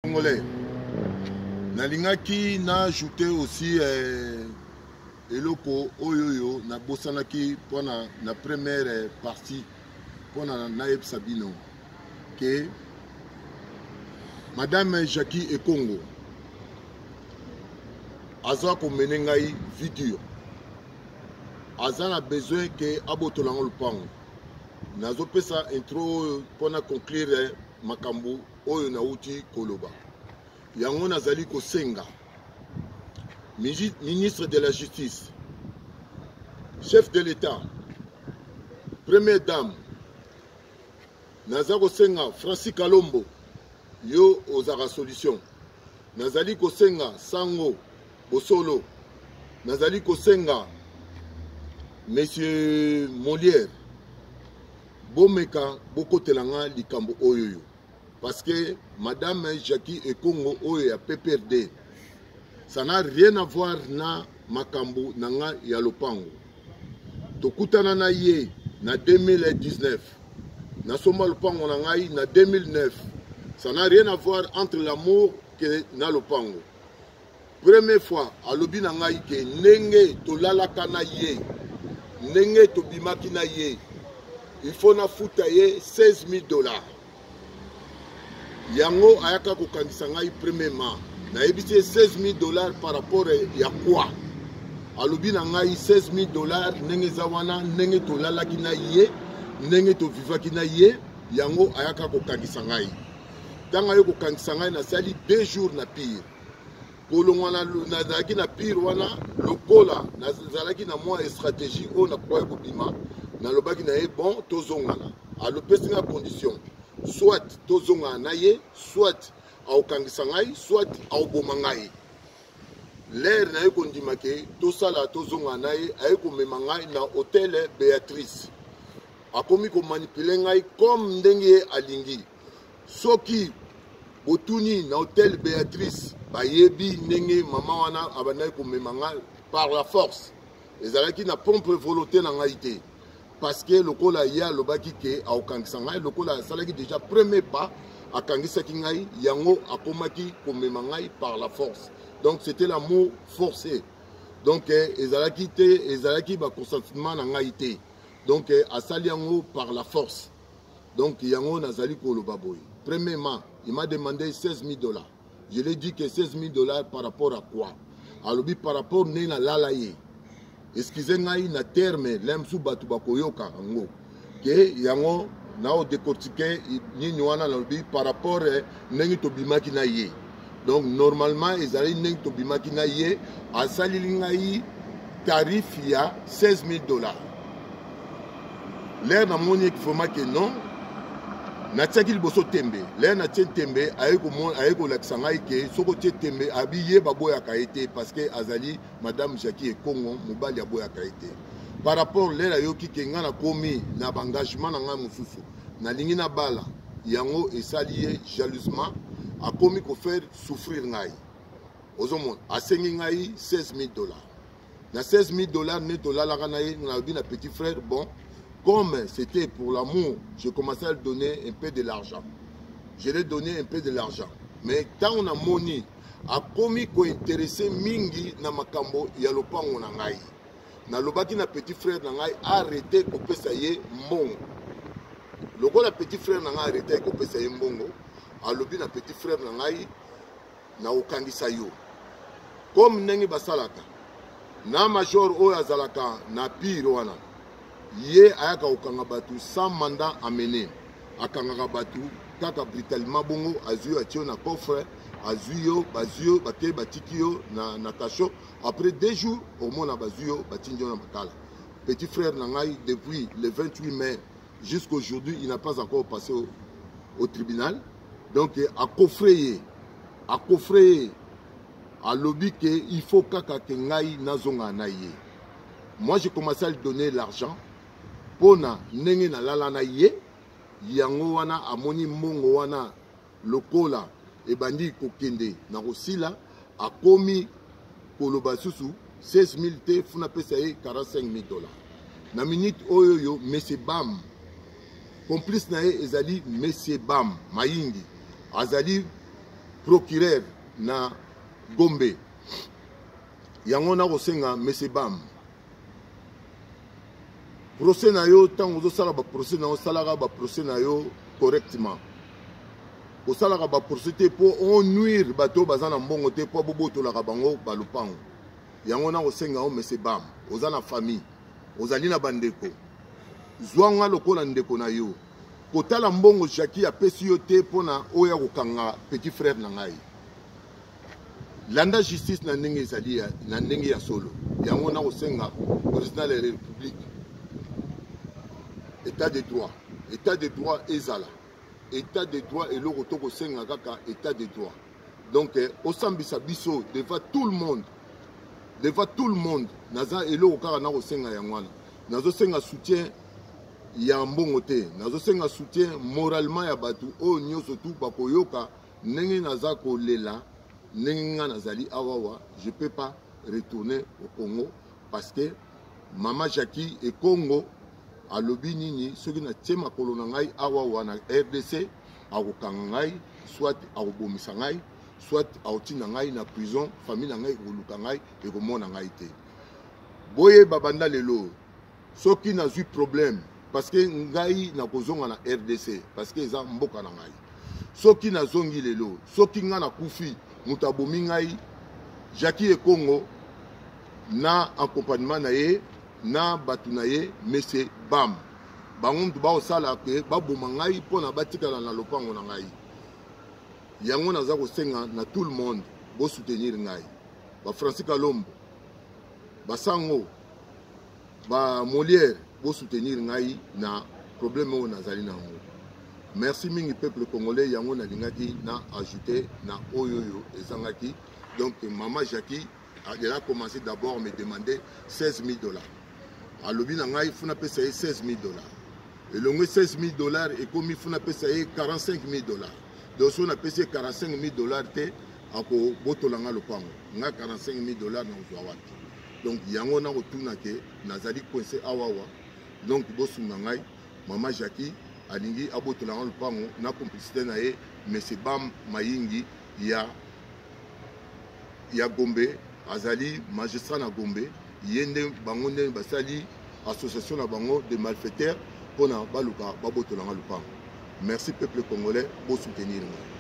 Congolais. Nalingaki na ajouté aussi eloko oyoyo na bosanaki pour na première partie pour na Sabino que Madame Jackie Ekongo aza ko menengai vidéo aza na besoin que abotolango lupango nazo pesa intro pour na conclure makambo oyo na uti koloba yango nazali ko senga ministre de la justice, chef de l'État, première dame, Nazako Senga, Francis Kalombo, yo ozara solution. Nazali Kosenga, Sango, Bosolo, Nazali Kosenga, Monsieur Molière, Bomeka, Bokotelanga, Likambo Oyoyo. Parce que Madame Jackie Ekongo Oyo a PPRD. Ça n'a rien à voir na makambo nanga ya lopango. Tokutana na ye na 2019. Na soma lopango nanga na 2009. Ça n'a rien à voir entre l'amour que na lopango. Première fois, alobi nanga ke nenge to lalaka na ye. Nenge to bimaki na ye. Il faut na futa ye $16,000. Yango ayaka ko kandisa ngai premièrement. Na ebiti $16,000 par rapport à quoi? Alobi na ngai $16,000 nenge zawana nenge to lalaki na ye nenge to vivaki na ye yango ayaka ko kangisa ngai. Tanga yo ko kangisa ngai na sali 2 jours na pire. Kolongwana na zalaki na pire wana lokola na zalaki na moi stratégie o na kwa ko bima na lobaki na ye bon tozongana. Alopesi na condition soit tozongana na ye soit au kangisangai soit au bomangai l'air na yeko ndimake to sala to zonga nae ayeko memangai na hôtel Béatrice akomi ko manipuler ngai comme ndenge alingi soki botuni na hôtel Béatrice bayebi ndenge mama wana abanai ko memangai par la force ezalaki na propre volonté na ngai te parce que lokola ya lobaki ke au kangisangai lokola salaki déjà premier pas a kangisaki ngai yango akomaki komema ngai par la force. Donc c'était l'amour forcé. Donc ezalaki ba consentement na ngai te. Donc asali yango par la force. Donc yango nazali koloba boy. Premièrement, il m'a demandé $16,000. Je lui ai dit que $16,000 par rapport à quoi? Alobi par rapport ne na lalaye. Excusez ngai na terme lemsu batu bakoyoka ngo. Que yango na o décortiquer ni wana lobi par rapport nengi to bimaki na ye. Donc normalement ezali nengi to bimaki na ye asali ngai tarif ya $16,000. L'air na moni ki foma ke non na tsaki liboso tembe l'air na tien tembe ayeko lakisa ngai ke soko tie tembe abiye baboya ka été parce que azali Madame Jackie Ekongo mobali aboya ka été. Par rapport l'air ayoki ke nga na komi na engagement na nga mususu na lingi na bala yango esalié jalousement a komi ko faire souffrir ngai ozomon asengi ngai $16,000 na $16,000 neto lalaka na ye na bi na petit frère bon comme c'était pour l'amour je commençais à lui donner un peu de l'argent je lui ai donné un peu de l'argent mais tant on a moni a komi ko intéressé mingi na makambo ya lopango na ngai na lobaki na petit frère na ngai arrêté ko pesa ye mbongo loko la petit frère na ngai arrêté ko pesa ye mbongo alobi na petit frère na ngai na okangisa yo comme ndenge basalaka na major oyo azalaka na pire wana ye ayaka okanga batu sans mandat amené akangaka batu kaka brutalement bongo azui atio na coffre azuyo bazuyo bate batikio na tacho après 2 jours au moins na bazuyo batinjo na makala petit frère na ngai depuis le 28 mai jusqu'à aujourd'hui il n'a pas encore passé au tribunal donc à coffrer à lobby que il faut kaka ke ngai nazonga na ye. Moi j'ai commencé à lui donner l'argent pona ndenge na lala na ye yango wana amoni mbongo wana lokola ebandi kokende na kosila akomi koloba susu 16,000 te funa pesa ye $45,000 na minute oyoyo Monsieur Bam complice na ye ezali Monsieur Bam Mayingi azali procureur na Gombe yango na kosenga monsieur Bam procès na yo tango zo sala ba procès na yo salaka ba procès na yo correctement o salaka ba procès te po on nuire bato bazana mbongo te po boboto la bango balupango yango na kosenga o monsieur Bam ozana famille ozali na bandeko zwanga lokola ndeko na yo kotala mbongo Jackie apesi yo te pona oya kokanga petit frère na ngai landa justice na ndenge ezali na ndenge ya solo yango na kosenga président de la république état de droit ezala état de droit eloko to kosenga kaka état de droit donc osambisa biso devant tout le monde naza eloko kaka na kosenga yango wana nazo senga soutien ya mbongo te nazo senga soutien moralement ya batu o nyoso tu bakoyoka ndenge naza kolela ndenge nga nazali awawa je peux pas retourner au Congo parce que Mama Jackie et Congo alobi nini soki na tie makolo na ngai awawa na RDC akokanga ngai soit akobomisa ngai soit akotinda ngai na prison famille na ngai ekoluka ngai ekomona ngai te boye babanda lelo soki nazwi problème parce que ngai na kozonga na RDC parce que eza mboka na ngai soki nazongi lelo soki nga na kufi muta bomi ngai Jackie e Congo na accompagnement na ye na batu na ye monsieur Bam bango mutu baosala ke baboma ngai mpona batikala na lopango na ngai yango naza kosenga na tout le monde bosoutenir ngai ba Francis Kalombo basango ba Molière bosoutenir ngai na problème oyo nazali nango merci mingi peuple congolais yango nalingaki na ajouter na oyoyo ezangaki donc Mama Jackie elle a commencé d'abord à me demander $16 000 alobi na ngai funa pesa ye $16 000 elongo $16 000 ekomi funa pesa ye $45 000 donc so na pesa $45 000 te ako botolanga lopango nga $45 000 na uzwa wapi donc yango na kotuna ke nazali coincé awawa donc bosunga ngai Mama Jackie alingi abotolanga lopango na complicité na ye monsieur Bam Mayingi ya Gombe azali magistrat na Gombe yende bango nde basali association na bango de malfaiteurs pona baluka babotolanga lopango merci peuple congolais pour soutenir moi.